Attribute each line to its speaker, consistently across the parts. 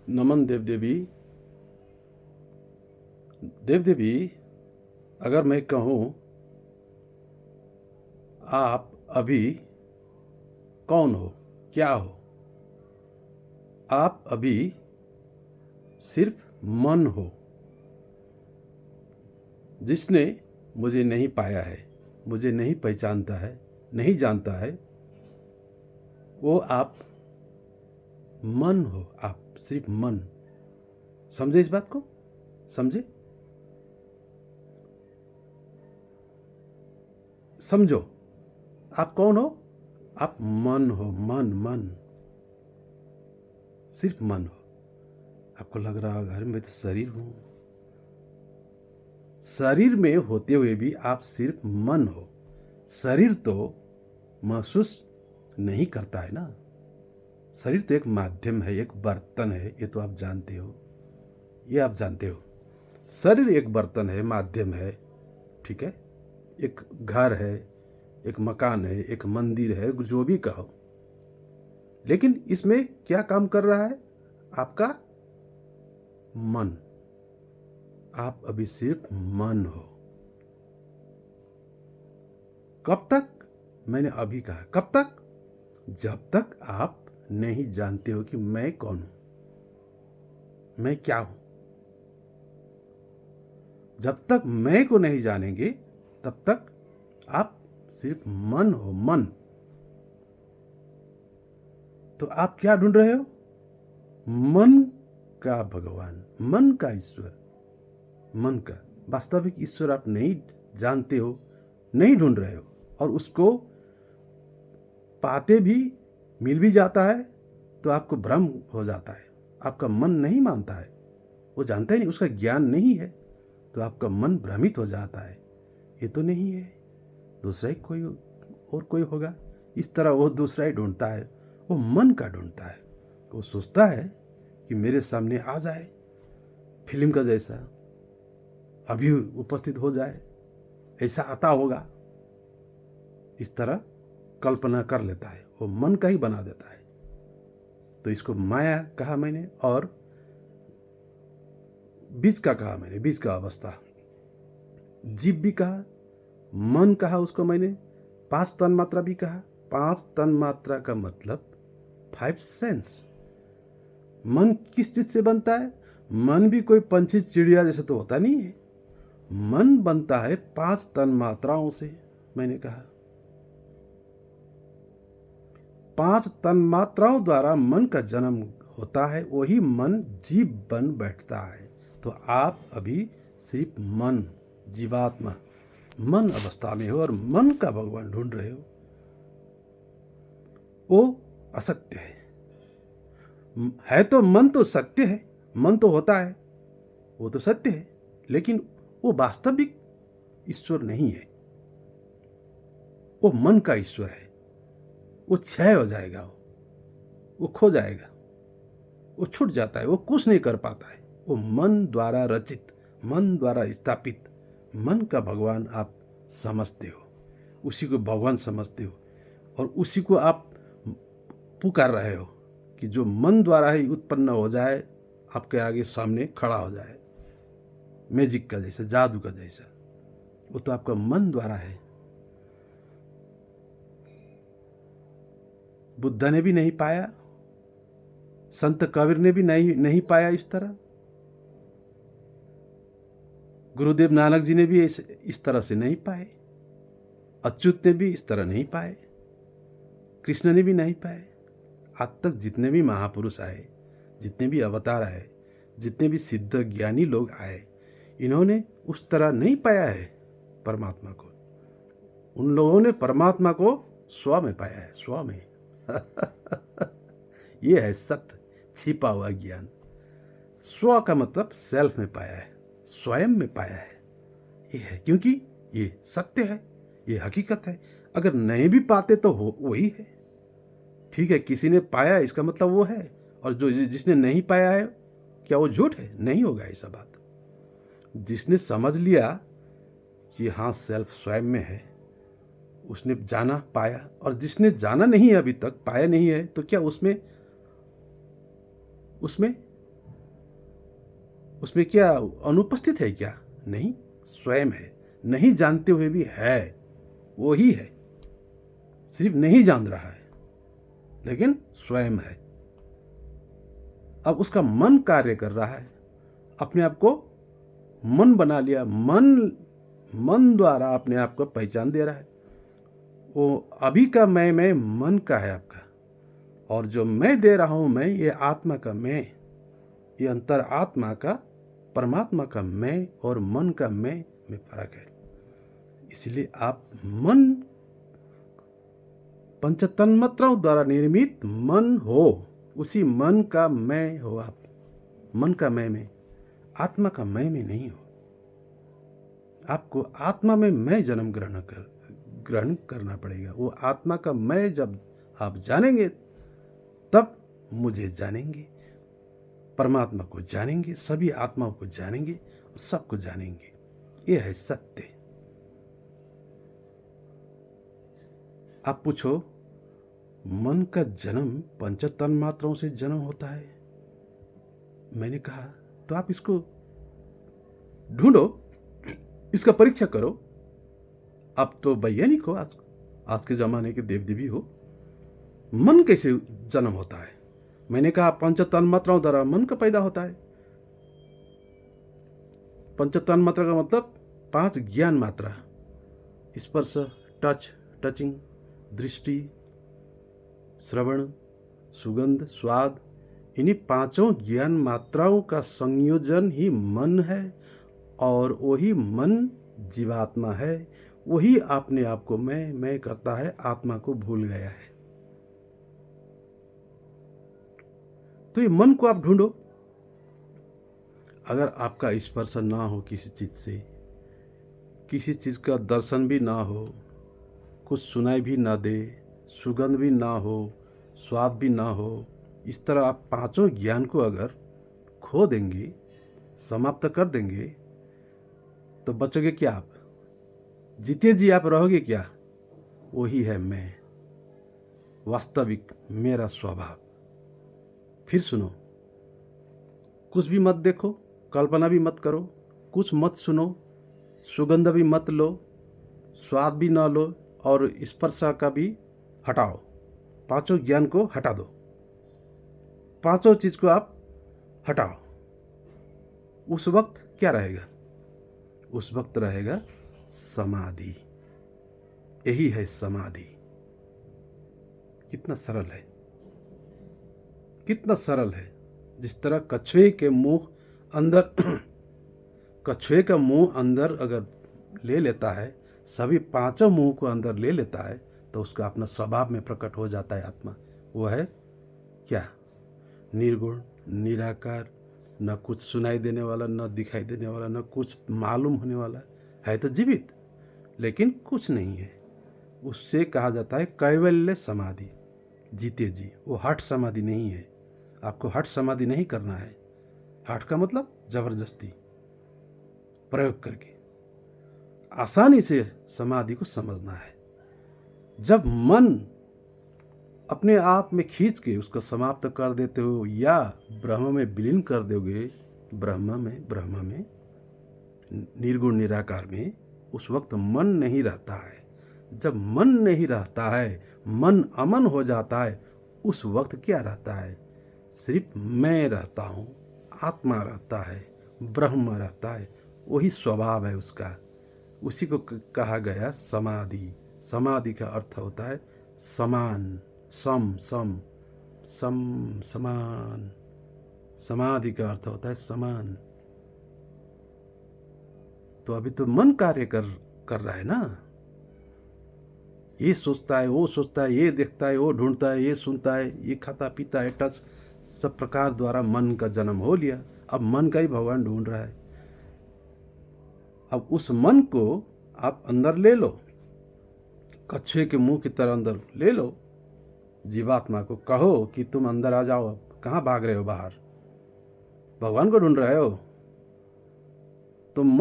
Speaker 1: नमन देव देवी। देव देवी, अगर मैं कहूँ आप अभी कौन हो, क्या हो? आप अभी सिर्फ मन हो। जिसने मुझे नहीं पाया है, मुझे नहीं पहचानता है, नहीं जानता है, वो आप मन हो। आप सिर्फ मन। समझे इस बात को? समझे? समझो, आप कौन हो? आप मन हो। मन मन, सिर्फ मन हो। आपको लग रहा होगा अरे मैं तो शरीर हूं। शरीर में होते हुए भी आप सिर्फ मन हो। शरीर तो महसूस नहीं करता है ना। शरीर तो एक माध्यम है, एक बर्तन है। ये तो आप जानते हो, ये आप जानते हो। शरीर एक बर्तन है, माध्यम है, ठीक है। एक घर है, एक मकान है, एक मंदिर है, जो भी कहो। लेकिन इसमें क्या काम कर रहा है? आपका मन। आप अभी सिर्फ मन हो। कब तक? मैंने अभी कहा कब तक? जब तक आप नहीं जानते हो कि मैं कौन हूं, मैं क्या हूं। जब तक मैं को नहीं जानेंगे तब तक आप सिर्फ मन हो। मन। तो आप क्या ढूंढ रहे हो? मन का भगवान, मन का ईश्वर। मन का वास्तविक ईश्वर आप नहीं जानते हो, नहीं ढूंढ रहे हो। और उसको पाते भी, मिल भी जाता है तो आपको भ्रम हो जाता है। आपका मन नहीं मानता है, वो जानता ही नहीं, उसका ज्ञान नहीं है, तो आपका मन भ्रमित हो जाता है। ये तो नहीं है, दूसरा ही कोई और कोई होगा। इस तरह वो दूसरा ही ढूंढता है, वो मन का ढूंढता है। वो सोचता है कि मेरे सामने आ जाए, फिल्म का जैसा अभी उपस्थित हो जाए, ऐसा आता होगा। इस तरह कल्पना कर लेता है, वो मन का ही बना देता है। तो इसको माया कहा मैंने, और बीज का कहा मैंने, बीज का अवस्था। जीव भी कहा, मन कहा उसको मैंने, 5 तन मात्रा भी कहा। 5 तन मात्रा का मतलब 5 सेंस। मन किस चीज से बनता है? मन भी कोई पंछी चिड़िया जैसे तो होता नहीं है। मन बनता है 5 तन मात्राओं से। मैंने कहा 5 तन मात्राओं द्वारा मन का जन्म होता है, वही मन जीव बन बैठता है। तो आप अभी सिर्फ मन, जीवात्मा, मन अवस्था में हो और मन का भगवान ढूंढ रहे हो। वो असत्य है तो मन तो सत्य है। मन तो होता है, वो तो सत्य है, लेकिन वो वास्तविक ईश्वर नहीं है। वो मन का ईश्वर है। वो क्षय हो जाएगा, वो खो जाएगा, वो छूट जाता है, वो कुछ नहीं कर पाता है। वो मन द्वारा रचित, मन द्वारा स्थापित मन का भगवान आप समझते हो, उसी को भगवान समझते हो, और उसी को आप पुकार रहे हो कि जो मन द्वारा ही उत्पन्न हो जाए, आपके आगे सामने खड़ा हो जाए, मैजिक का जैसा, जादू का जैसा। वो तो आपका मन द्वारा है। बुद्ध ने भी नहीं पाया, संत कबीर ने भी नहीं पाया इस तरह, गुरुदेव नानक जी ने भी इस तरह से नहीं पाए, अच्युत ने भी इस तरह नहीं पाए, कृष्ण ने भी नहीं पाए। आज तक जितने भी महापुरुष आए, जितने भी अवतार आए, जितने भी सिद्ध ज्ञानी लोग आए, इन्होंने उस तरह नहीं पाया है परमात्मा को। उन लोगों ने परमात्मा को स्व में पाया है, स्व में। ये है सत्य, छिपा हुआ ज्ञान। स्व का मतलब सेल्फ में पाया है, स्वयं में पाया है। ये है, क्योंकि ये सत्य है, ये हकीकत है। अगर नहीं भी पाते तो हो वही है। ठीक है, किसी ने पाया इसका मतलब वो है, और जो जिसने नहीं पाया है, क्या वो झूठ है? नहीं होगा ऐसा बात। जिसने समझ लिया कि हाँ सेल्फ स्वयं में है, उसने जाना, पाया। और जिसने जाना नहीं है, अभी तक पाया नहीं है, तो क्या उसमें उसमें क्या अनुपस्थित है क्या? नहीं, स्वयं है। नहीं जानते हुए भी है, वो ही है। सिर्फ नहीं जान रहा है, लेकिन स्वयं है। अब उसका मन कार्य कर रहा है, अपने आप को मन बना लिया। मन द्वारा अपने आप को पहचान दे रहा है। वो अभी का मैं मन का है आपका, और जो मैं दे रहा हूं मैं, ये आत्मा का मैं, ये अंतर आत्मा का, परमात्मा का मैं और मन का मैं में फर्क है। इसलिए आप मन पंचतन्मात्राओं द्वारा निर्मित मन हो, उसी मन का मैं हो आप। मन का मैं में, आत्मा का मैं में नहीं हो। आपको आत्मा में मैं जन्म ग्रहण करना पड़ेगा। वो आत्मा का मैं जब आप जानेंगे, तब मुझे जानेंगे, परमात्मा को जानेंगे, सभी आत्माओं को जानेंगे, सबको जानेंगे। ये है सत्य। आप पूछो, मन का जन्म पंचतन्मात्राओं से जन्म होता है? मैंने कहा तो आप इसको ढूंढो, इसका परीक्षा करो। आप तो वैज्ञानिक हो, आज के जमाने के देव देवी हो। मन कैसे जन्म होता है? मैंने कहा पंचतन्मात्राओं द्वारा मन का पैदा होता है। पंचतन्मात्रा का मतलब 5 ज्ञान मात्रा, स्पर्श, टचिंग, दृष्टि, श्रवण, सुगंध, स्वाद, इन्हीं 5 ज्ञान मात्राओं का संयोजन ही मन है, और वही मन जीवात्मा है। वही अपने आप को मैं करता है, आत्मा को भूल गया है। तो ये मन को आप ढूंढो। अगर आपका स्पर्श ना हो किसी चीज से, किसी चीज का दर्शन भी ना हो, कुछ सुनाई भी ना दे, सुगंध भी ना हो, स्वाद भी ना हो, इस तरह आप 5 ज्ञान को अगर खो देंगे, समाप्त कर देंगे, तो बचोगे क्या आप? जीते जी आप रहोगे क्या? वही है मैं, वास्तविक मेरा स्वभाव। फिर सुनो, कुछ भी मत देखो, कल्पना भी मत करो, कुछ मत सुनो, सुगंध भी मत लो, स्वाद भी ना लो, और स्पर्श का भी हटाओ। 5 ज्ञान को हटा दो, 5 चीज को आप हटाओ। उस वक्त क्या रहेगा? उस वक्त रहेगा समाधि। यही है समाधि। कितना सरल है, कितना सरल है। जिस तरह कछुए के मुंह अंदर कछुए का मुंह अंदर अगर ले लेता है, सभी 5 मुंह को अंदर ले लेता है, तो उसका अपना स्वभाव में प्रकट हो जाता है आत्मा। वो है क्या? निर्गुण, निराकार, न कुछ सुनाई देने वाला, न दिखाई देने वाला, न कुछ मालूम होने वाला। है तो जीवित, लेकिन कुछ नहीं है। उससे कहा जाता है कैवल्य समाधि, जीते जी। वो हठ समाधि नहीं है। आपको हठ समाधि नहीं करना है। हठ का मतलब जबरदस्ती, प्रयोग करके आसानी से समाधि को समझना है। जब मन अपने आप में खींच के उसको समाप्त कर देते हो, या ब्रह्म में विलीन कर दोगे, ब्रह्म में निर्गुण निराकार में, उस वक्त मन नहीं रहता है। जब मन नहीं रहता है, मन अमन हो जाता है, उस वक्त क्या रहता है? सिर्फ मैं रहता हूँ, आत्मा रहता है, ब्रह्म रहता है। वही स्वभाव है उसका। उसी को कहा गया समाधि। समाधि का अर्थ होता है समान, समान। समाधि का अर्थ होता है समान। तो अभी तो मन कार्य कर रहा है ना। ये सोचता है, वो सोचता है, ये देखता है, वो ढूंढता है, ये सुनता है, ये खाता पीता है, टच, सब प्रकार द्वारा मन का जन्म हो लिया। अब मन का ही भगवान ढूंढ रहा है। अब उस मन को आप अंदर ले लो, कछुए के मुंह की तरह अंदर ले लो। जीवात्मा को कहो कि तुम अंदर आ जाओ। अब कहाँ भाग रहे हो बाहर? भगवान को ढूंढ रहे हो। तुम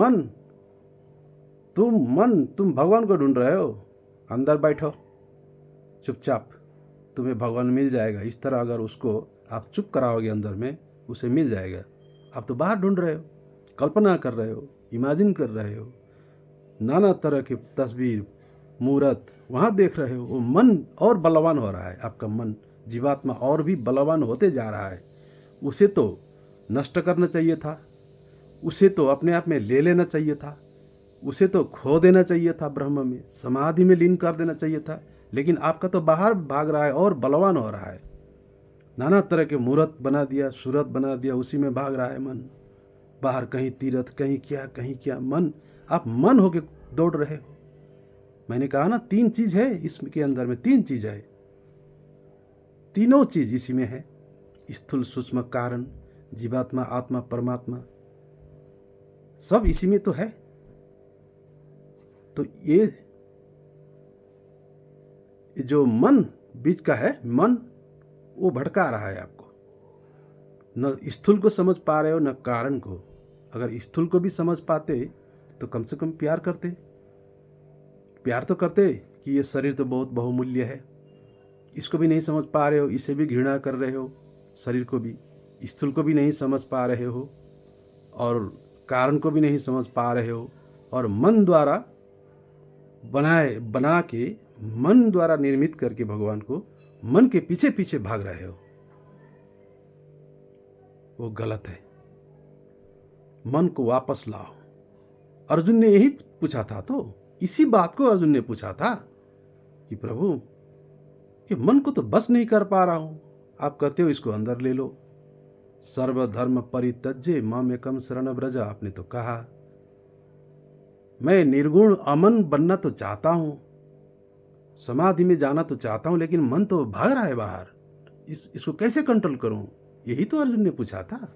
Speaker 1: भगवान को ढूंढ रहे हो। अंदर बैठो चुपचाप, तुम्हें भगवान मिल जाएगा। इस तरह अगर उसको आप चुप कराओगे अंदर में, उसे मिल जाएगा। आप तो बाहर ढूंढ रहे हो, कल्पना कर रहे हो, इमेजिन कर रहे हो, नाना तरह की तस्वीर, मूर्त वहाँ देख रहे हो। वो मन और बलवान हो रहा है, आपका मन जीवात्मा और भी बलवान होते जा रहा है। उसे तो नष्ट करना चाहिए था, उसे तो अपने आप में ले लेना चाहिए था, उसे तो खो देना चाहिए था, ब्रह्म में समाधि में लीन कर देना चाहिए था। लेकिन आपका तो बाहर भाग रहा है और बलवान हो रहा है, नाना तरह के मूर्त बना दिया, सूरत बना दिया, उसी में भाग रहा है मन। बाहर कहीं तीर्थ, कहीं क्या कहीं क्या, मन आप मन होके दौड़ रहे हो। मैंने कहा ना 3 चीज है इसके अंदर में, 3 चीज है, तीनों चीज इसी में है। स्थूल सूक्ष्म कारण, जीवात्मा, आत्मा, परमात्मा, सब इसी में तो है। तो ये जो मन बीच का है, मन वो भटका रहा है आपको। न स्थूल को समझ पा रहे हो न कारण को। अगर स्थूल को भी समझ पाते तो कम से कम प्यार करते, प्यार तो करते कि ये शरीर तो बहुत बहुमूल्य है। इसको भी नहीं समझ पा रहे हो, इसे भी घृणा कर रहे हो, शरीर को भी, स्थूल को भी नहीं समझ पा रहे हो और कारण को भी नहीं समझ पा रहे हो, और मन द्वारा बना के, मन द्वारा निर्मित करके भगवान को मन के पीछे पीछे भाग रहे हो। वो गलत है। मन को वापस लाओ। अर्जुन ने यही पूछा था, तो इसी बात को अर्जुन ने पूछा था कि प्रभु ये मन को तो बस नहीं कर पा रहा हूं, आप कहते हो इसको अंदर ले लो। सर्वधर्म परित्यज्य मामेकम शरणं व्रज, आपने तो कहा। मैं निर्गुण अमन बनना तो चाहता हूं, समाधि में जाना तो चाहता हूं, लेकिन मन तो भाग रहा है बाहर, इसको कैसे कंट्रोल करूं? यही तो अर्जुन ने पूछा था,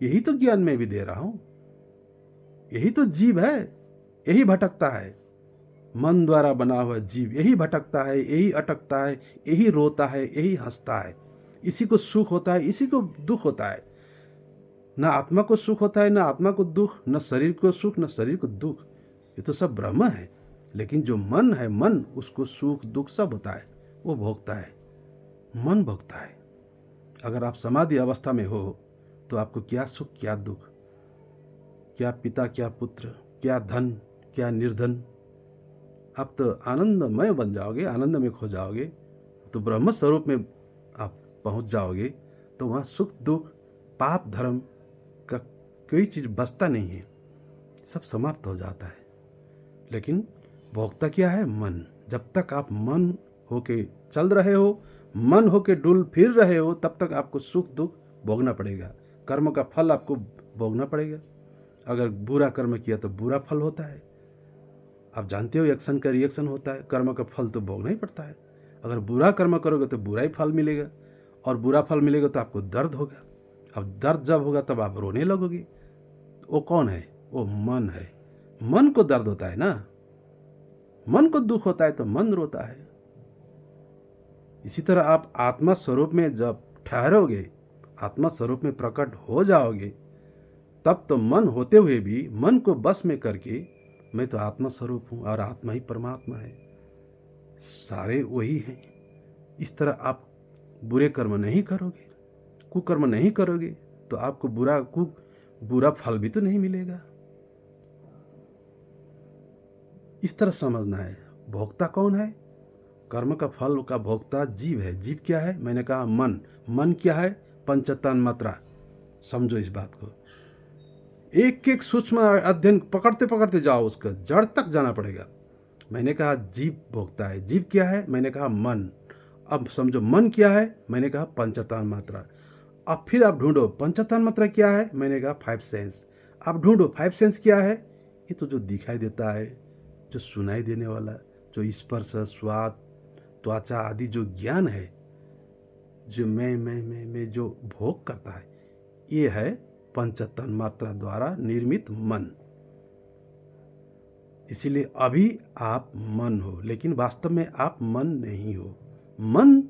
Speaker 1: यही तो ज्ञान मैं भी दे रहा हूं। यही तो जीव है, यही भटकता है। मन द्वारा बना हुआ जीव यही भटकता है, यही अटकता है, यही रोता है, यही हंसता है। इसी को सुख होता है, इसी को दुख होता है। ना आत्मा को सुख होता है, ना आत्मा को दुख, न शरीर को सुख, न शरीर को दुख। ये तो सब ब्रह्म है। लेकिन जो मन है, मन, उसको सुख दुख सब होता है, वो भोगता है, मन भोगता है। अगर आप समाधि अवस्था में हो तो आपको क्या सुख क्या दुख, क्या पिता क्या पुत्र, क्या धन क्या निर्धन, आप तो आनंदमय बन जाओगे, आनंद में खो जाओगे। तो ब्रह्म स्वरूप में आप पहुंच जाओगे तो वहाँ सुख दुख पाप धर्म का कोई चीज़ बचता नहीं है, सब समाप्त हो जाता है। लेकिन भोगता क्या है? मन। जब तक आप मन होके चल रहे हो, मन होके डुल फिर रहे हो, तब तक आपको सुख दुख भोगना पड़ेगा, कर्म का फल आपको भोगना पड़ेगा। अगर बुरा कर्म किया तो बुरा फल होता है, आप जानते हो एक्शन का रिएक्शन होता है, कर्म का फल तो भोगना ही पड़ता है। अगर बुरा कर्म करोगे तो बुरा ही फल मिलेगा, और बुरा फल मिलेगा तो आपको दर्द होगा। अब दर्द जब होगा तब आप रोने लगोगे। वो कौन है? वो मन है। मन को दर्द होता है ना, मन को दुख होता है तो मन रोता है। इसी तरह आप आत्मा स्वरूप में जब ठहरोगे, आत्मा स्वरूप में प्रकट हो जाओगे, तब तो मन होते हुए भी मन को बस में करके मैं तो आत्मा स्वरूप हूँ और आत्मा ही परमात्मा है, सारे वही हैं। इस तरह आप बुरे कर्म नहीं करोगे, कुकर्म नहीं करोगे, तो आपको बुरा फल भी तो नहीं मिलेगा। इस तरह समझना है। भोक्ता कौन है? कर्म का फल का भोक्ता जीव है। जीव क्या है? मैंने कहा मन। मन क्या है? पंचतन मात्रा। समझो इस बात को। एक एक सूक्ष्म अध्ययन पकड़ते पकड़ते जाओ, उसका जड़ तक जाना पड़ेगा। मैंने कहा जीव भोगता है। जीव क्या है? मैंने कहा मन। अब समझो मन क्या है? मैंने कहा पंचतन मात्रा। अब फिर आप ढूंढो पंचतन मात्रा क्या है? मैंने कहा 5 सेंस। आप ढूंढो 5 सेंस क्या है? ये तो जो दिखाई देता है, जो सुनाई देने वाला, जो स्पर्श स्वाद त्वचा आदि जो ज्ञान है, जो मैं जो भोग करता है, ये है पंचतन मात्रा द्वारा निर्मित मन। इसीलिए अभी आप मन हो, लेकिन वास्तव में आप मन नहीं हो। मन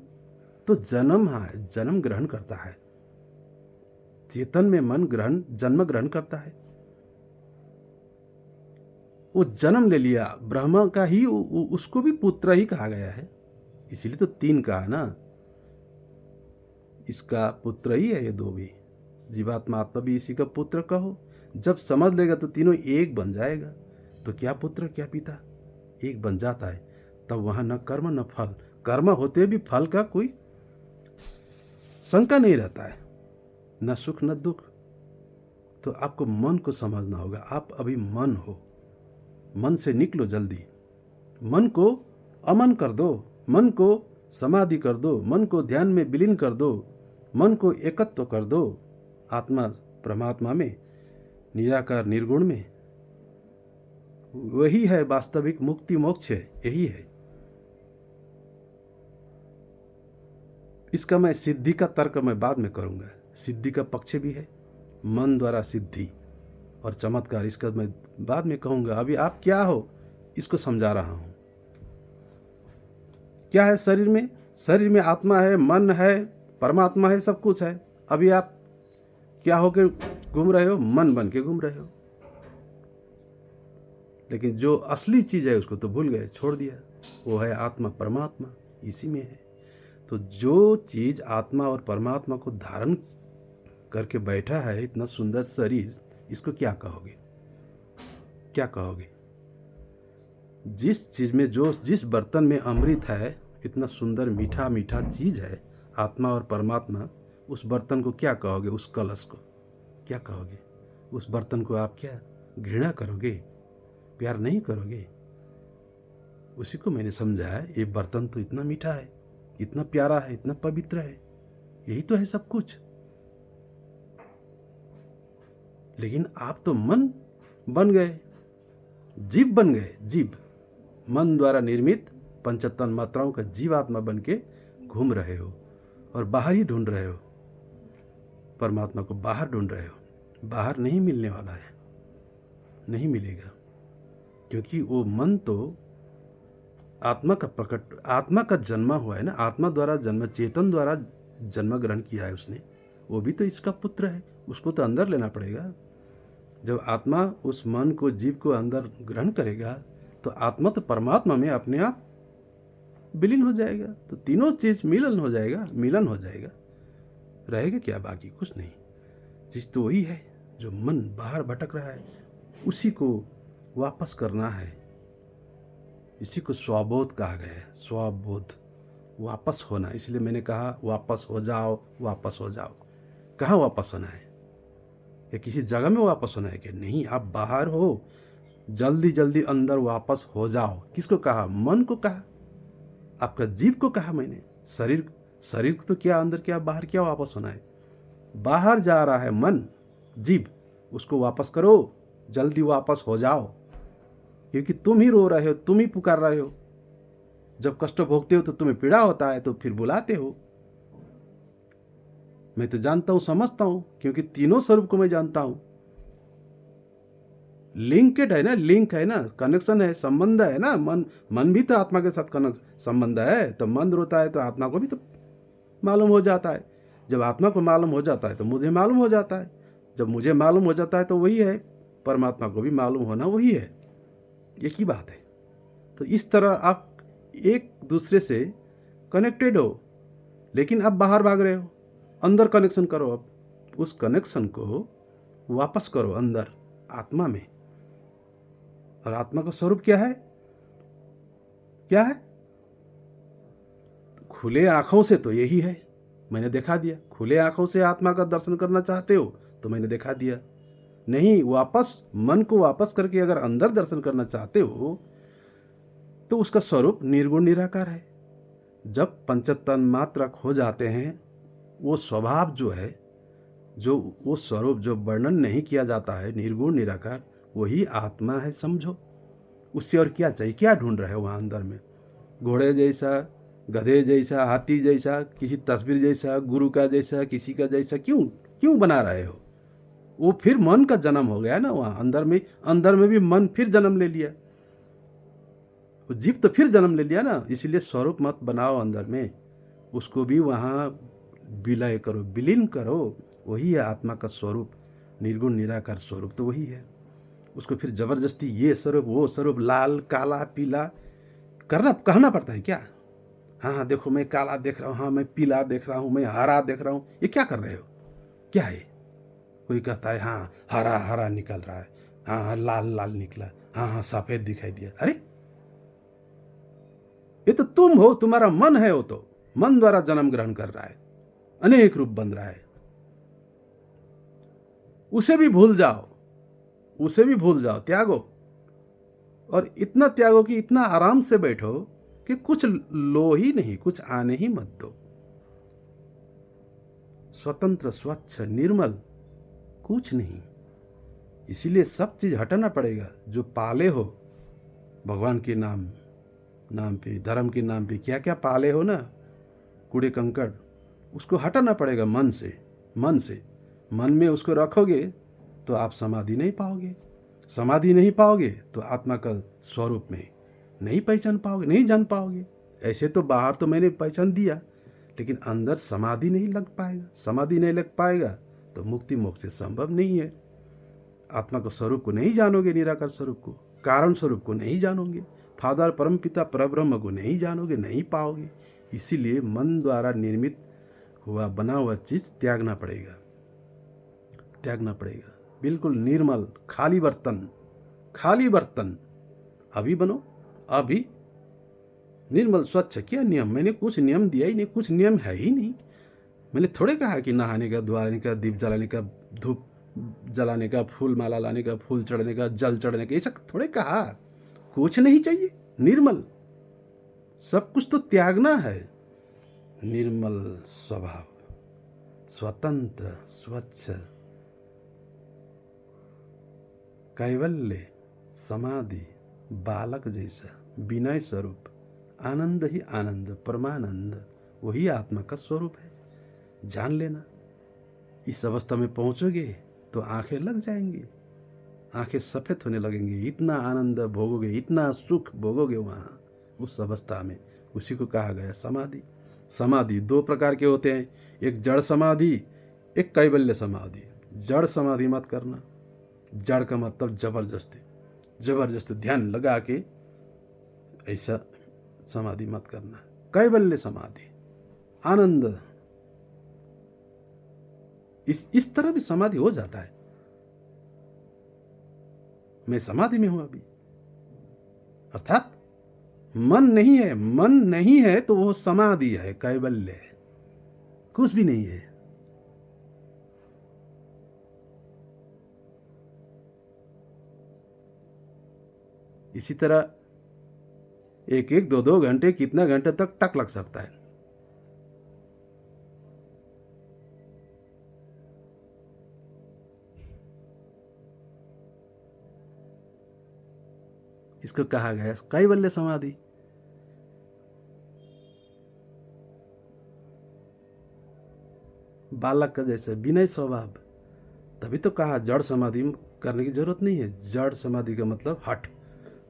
Speaker 1: तो जन्म ग्रहण करता है। चेतन में मन जन्म ग्रहण करता है। वो जन्म ले लिया, ब्रह्मा का ही उसको भी पुत्र ही कहा गया है। इसीलिए तो 3 कहा ना, इसका पुत्र ही है ये 2 भी। जीवात्मा आत्मा भी इसी का पुत्र कहो। जब समझ लेगा तो तीनों एक बन जाएगा। तो क्या पुत्र क्या पिता एक बन जाता है, तब वहाँ न कर्म न फल, कर्म होते भी फल का कोई शंका नहीं रहता है, न सुख न दुख। तो आपको मन को समझना होगा। आप अभी मन हो, मन से निकलो जल्दी। मन को अमन कर दो, मन को समाधि कर दो, मन को ध्यान में विलीन कर दो, मन को एकत्व कर दो आत्मा परमात्मा में, निराकार निर्गुण में। वही है वास्तविक मुक्ति, मोक्ष है, यही है। इसका मैं सिद्धि का तर्क मैं बाद में करूंगा। सिद्धि का पक्ष भी है, मन द्वारा सिद्धि और चमत्कार, इसका मैं बाद में कहूंगा। अभी आप क्या हो इसको समझा रहा हूं। क्या है शरीर में? शरीर में आत्मा है, मन है, परमात्मा है, सब कुछ है। अभी आप क्या होकर घूम रहे हो? मन बन के घूम रहे हो। लेकिन जो असली चीज है उसको तो भूल गए, छोड़ दिया। वो है आत्मा परमात्मा, इसी में है। तो जो चीज आत्मा और परमात्मा को धारण करके बैठा है, इतना सुंदर शरीर, इसको क्या कहोगे? क्या कहोगे? जिस चीज में, जो जिस बर्तन में अमृत है, इतना सुंदर मीठा मीठा चीज है आत्मा और परमात्मा, उस बर्तन को क्या कहोगे? उस कलश को क्या कहोगे? उस बर्तन को आप क्या घृणा करोगे? प्यार नहीं करोगे? उसी को मैंने समझा है। ये बर्तन तो इतना मीठा है, इतना प्यारा है, इतना पवित्र है, यही तो है सब कुछ। लेकिन आप तो मन बन गए, जीव बन गए। जीव, मन द्वारा निर्मित पंचतन मात्राओं का जीवात्मा बन के घूम रहे हो और बाहर ही ढूंढ रहे हो। परमात्मा को बाहर ढूंढ रहे हो। बाहर नहीं मिलने वाला है, नहीं मिलेगा। क्योंकि वो मन तो आत्मा का प्रकट, आत्मा का जन्मा हुआ है ना, आत्मा द्वारा जन्म, चेतन द्वारा जन्म ग्रहण किया है उसने। वो भी तो इसका पुत्र है, उसको तो अंदर लेना पड़ेगा। जब आत्मा उस मन को, जीव को अंदर ग्रहण करेगा तो आत्मा तो परमात्मा में अपने आप विलीन हो जाएगा। तो तीनों चीज मिलन हो जाएगा, मिलन हो जाएगा। रहेगा क्या बाकी? कुछ नहीं। चीज तो वही है। जो मन बाहर भटक रहा है उसी को वापस करना है। इसी को स्वबोध कहा गया है। स्वबोध, वापस होना। इसलिए मैंने कहा वापस हो जाओ, वापस हो जाओ। कहाँ वापस होना है? या किसी जगह में वापस होना है? कि नहीं, आप बाहर हो, जल्दी जल्दी अंदर वापस हो जाओ। किसको कहा? मन को कहा, आपका जीव को कहा मैंने। शरीर, शरीर तो क्या अंदर क्या बाहर, क्या वापस होना है? बाहर जा रहा है मन, जीव, उसको वापस करो, जल्दी वापस हो जाओ। क्योंकि तुम ही रो रहे हो, तुम ही पुकार रहे हो। जब कष्ट भोगते हो तो तुम्हें पीड़ा होता है, तो फिर बुलाते हो। मैं तो जानता हूं, समझता हूं, क्योंकि तीनों स्वरूप को मैं जानता हूं। लिंकेड है ना, लिंक है ना, कनेक्शन है, संबंध है ना। मन भी तो आत्मा के साथ संबंध है। तो मन रोता है तो आत्मा को भी तो मालूम हो जाता है। जब आत्मा को मालूम हो जाता है तो मुझे मालूम हो जाता है। जब मुझे मालूम हो जाता है तो वही है, परमात्मा को भी मालूम होना वही है। एक ही बात है। तो इस तरह आप एक दूसरे से कनेक्टेड हो, लेकिन अब बाहर भाग रहे हो। अंदर कनेक्शन करो। अब उस कनेक्शन को वापस करो अंदर आत्मा में। और आत्मा का स्वरूप क्या है? क्या है? खुले आंखों से तो यही है, मैंने दिखा दिया। खुले आंखों से आत्मा का दर्शन करना चाहते हो तो मैंने दिखा दिया। नहीं, वापस मन को वापस करके अगर अंदर दर्शन करना चाहते हो तो उसका स्वरूप निर्गुण निराकार है। जब पंचतन मात्र हो जाते हैं, वो स्वभाव जो है, जो वो स्वरूप जो वर्णन नहीं किया जाता है, निर्गुण निराकार, वही आत्मा है। समझो, उससे और क्या चाहिए? क्या ढूंढ रहे हो वहाँ अंदर में? घोड़े जैसा, गधे जैसा, हाथी जैसा, किसी तस्वीर जैसा, गुरु का जैसा, किसी का जैसा क्यों बना रहे हो? वो फिर मन का जन्म हो गया ना वहाँ अंदर में भी मन फिर जन्म ले लिया। वो जीव तो फिर जन्म ले लिया ना। इसलिए स्वरूप मत बनाओ अंदर में, उसको भी वहाँ विलय करो, विलीन करो। वही है आत्मा का स्वरूप, निर्गुण निराकार स्वरूप तो वही है। उसको फिर जबरदस्ती ये स्वरूप, वो स्वरूप, लाल, काला, पीला कहना पड़ता है क्या? हाँ देखो, मैं काला देख रहा हूँ, हाँ मैं पीला देख रहा हूँ, मैं हरा देख रहा हूँ। ये क्या कर रहे हो? क्या है? कोई कहता है हाँ हरा हरा निकल रहा है, हाँ हाँ लाल लाल निकला, हाँ हाँ सफेद दिखाई दिया। अरे ये तो तुम हो, तुम्हारा मन है, वो तो मन द्वारा जन्म ग्रहण कर रहा है, अनेक रूप बन रहा है। उसे भी भूल जाओ, उसे भी भूल जाओ, त्यागो। और इतना त्यागो कि इतना आराम से बैठो कि कुछ लो ही नहीं, कुछ आने ही मत दो। स्वतंत्र, स्वच्छ, निर्मल, कुछ नहीं। इसीलिए सब चीज हटाना पड़ेगा जो पाले हो भगवान के नाम पे, धर्म के नाम पे, क्या क्या पाले हो ना, कूड़े कंकड़, उसको हटाना पड़ेगा मन से। मन में उसको रखोगे तो आप समाधि नहीं पाओगे। समाधि नहीं पाओगे तो आत्मा का स्वरूप में नहीं पहचान पाओगे, नहीं जान पाओगे। ऐसे तो बाहर तो मैंने पहचान दिया, लेकिन अंदर समाधि नहीं लग पाएगा। समाधि नहीं लग पाएगा तो मुक्ति मोक्ष से संभव नहीं है। आत्मा को स्वरूप को नहीं जानोगे, निराकार स्वरूप को, कारण स्वरूप को नहीं जानोगे, फादर परम पिता परब्रह्म को नहीं जानोगे, नहीं पाओगे। इसीलिए मन द्वारा निर्मित हुआ बना हुआ चीज त्यागना पड़ेगा, त्यागना पड़ेगा। बिल्कुल निर्मल, खाली बर्तन अभी बनो, अभी निर्मल स्वच्छ। क्या नियम? मैंने कुछ नियम दिया ही नहीं, कुछ नियम है ही नहीं। मैंने थोड़े कहा कि नहाने का, द्वारने का, दीप जलाने का, धूप जलाने का, फूल माला लाने का, फूल चढ़ने का, जल चढ़ने का, ये सब थोड़े कहा। कुछ नहीं चाहिए, निर्मल, सब कुछ तो त्यागना है। निर्मल स्वभाव, स्वतंत्र, स्वच्छ, कैवल्य, समाधि, बालक जैसा विनय स्वरूप, आनंद ही आनंद, परमानंद, वही आत्मा का स्वरूप है। जान लेना। इस अवस्था में पहुंचोगे तो आंखें लग जाएंगी, आंखें सफेद होने लगेंगी। इतना आनंद भोगोगे, इतना सुख भोगोगे वहाँ उस अवस्था में। उसी को कहा गया समाधि। समाधि दो प्रकार के होते हैं, एक जड़ समाधि, एक कैवल्य समाधि। जड़ समाधि मत करना। जड़ का मतलब जबरदस्ती ध्यान लगा के ऐसा समाधि मत करना। कैवल्य समाधि, आनंद, इस तरह भी समाधि हो जाता है। मैं समाधि में हूं अभी, अर्थात मन नहीं है तो वो समाधि है, कैवल्य है, कुछ भी नहीं है। इसी तरह एक एक दो घंटे, कितना घंटे तक टक लग सकता है। इसको कहा गया कैवल्य समाधि। बालक का जैसे विनय स्वभाव। तभी तो कहा जड़ समाधि करने की जरूरत नहीं है। जड़ समाधि का मतलब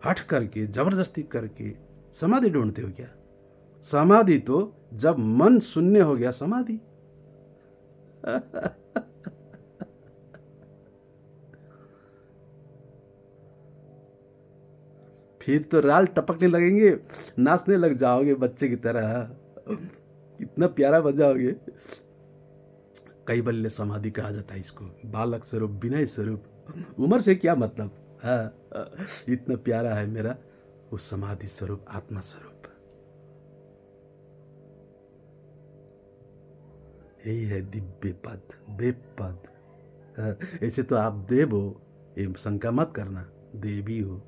Speaker 1: हठ करके, जबरदस्ती करके समाधि ढूंढते हो क्या? समाधि तो जब मन शून्य हो गया, समाधि। फिर तो राल टपकने लगेंगे, नाचने लग जाओगे बच्चे की तरह, कितना प्यारा बन जाओगे। कैवल्य समाधि कहा जाता है इसको, बालक स्वरूप, विनय स्वरूप। उम्र से क्या मतलब, इतना प्यारा है मेरा वो समाधि स्वरूप, आत्मा स्वरूप। यही है दिव्य पद, देव पद। ऐसे तो आप देव हो, ये शंका मत करना, देवी हो,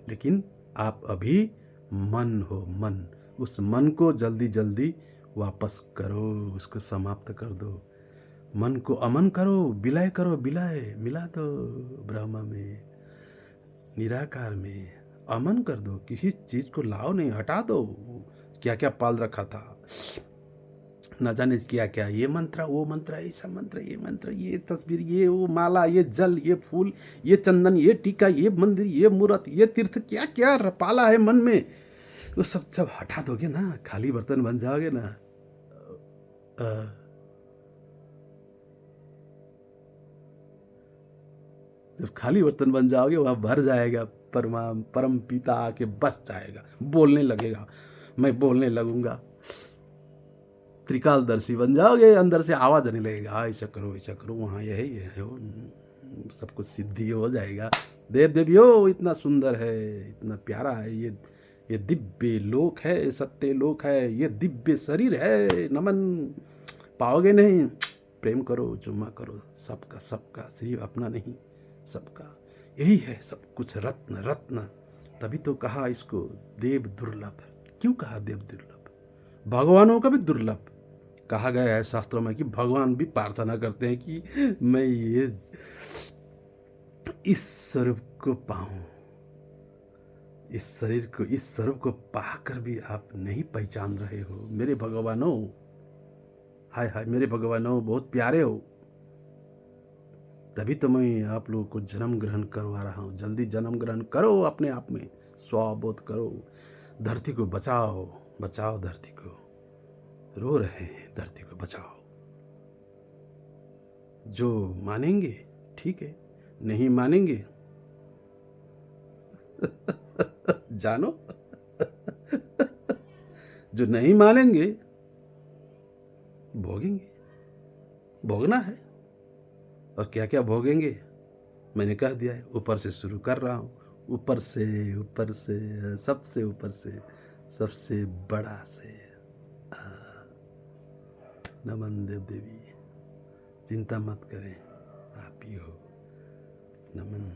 Speaker 1: लेकिन आप अभी मन हो। मन, उस मन को जल्दी जल्दी वापस करो, उसको समाप्त कर दो। मन को अमन करो, विलय करो, विलय मिला दो ब्रह्म में, निराकार में। अमन कर दो, किसी चीज को लाओ नहीं, हटा दो। क्या क्या पाल रखा था, न जाने क्या क्या, ये मंत्र, वो मंत्र, ऐसा मंत्र, ये मंत्र, ये तस्वीर, ये वो माला, ये जल, ये फूल, ये चंदन, ये टीका, ये मंदिर, ये मूर्त, ये तीर्थ, क्या क्या पाला है मन में, वो सब हटा दोगे ना, खाली बर्तन बन जाओगे ना। जब खाली बर्तन बन जाओगे, वहां भर जाएगा परम पिता आके बस जाएगा, बोलने लगेगा, मैं बोलने लगूंगा। त्रिकालदर्शी बन जाओगे, अंदर से आवाज़ आने लगेगा, ऐसा करो, वहाँ यही है हो, सब कुछ सिद्धि हो जाएगा। देव देवियों, इतना सुंदर है, इतना प्यारा है, ये दिव्य लोक है, सत्य लोक है, ये दिव्य शरीर है, नमन पाओगे नहीं, प्रेम करो, चुम्मा करो, सबका सबका, सिर्फ अपना नहीं, सबका। यही है सब कुछ, रत्न रत्न। तभी तो कहा इसको देव दुर्लभ। क्यों कहा देव दुर्लभ? भगवानों का भी दुर्लभ कहा गया है शास्त्रों में कि भगवान भी प्रार्थना करते हैं कि मैं ये इस स्वरूप को पाऊं, इस शरीर को, इस स्वरूप को पाकर भी आप नहीं पहचान रहे हो मेरे भगवानों। हाय हाय मेरे भगवानों, बहुत प्यारे हो। तभी तो मैं आप लोगों को जन्म ग्रहण करवा रहा हूँ। जल्दी जन्म ग्रहण करो, अपने आप में स्वबोध करो, धरती को बचाओ, बचाओ धरती को, रो रहे हैं, धरती को बचाओ। जो मानेंगे ठीक है, नहीं मानेंगे जानो जो नहीं मानेंगे भोगेंगे, भोगना है। और क्या क्या भोगेंगे मैंने कह दिया है, ऊपर से शुरू कर रहा हूँ, ऊपर से, सबसे ऊपर से, सबसे बड़ा से। नमन देव देवी, चिंता मत करें, आप ही हो। नमन।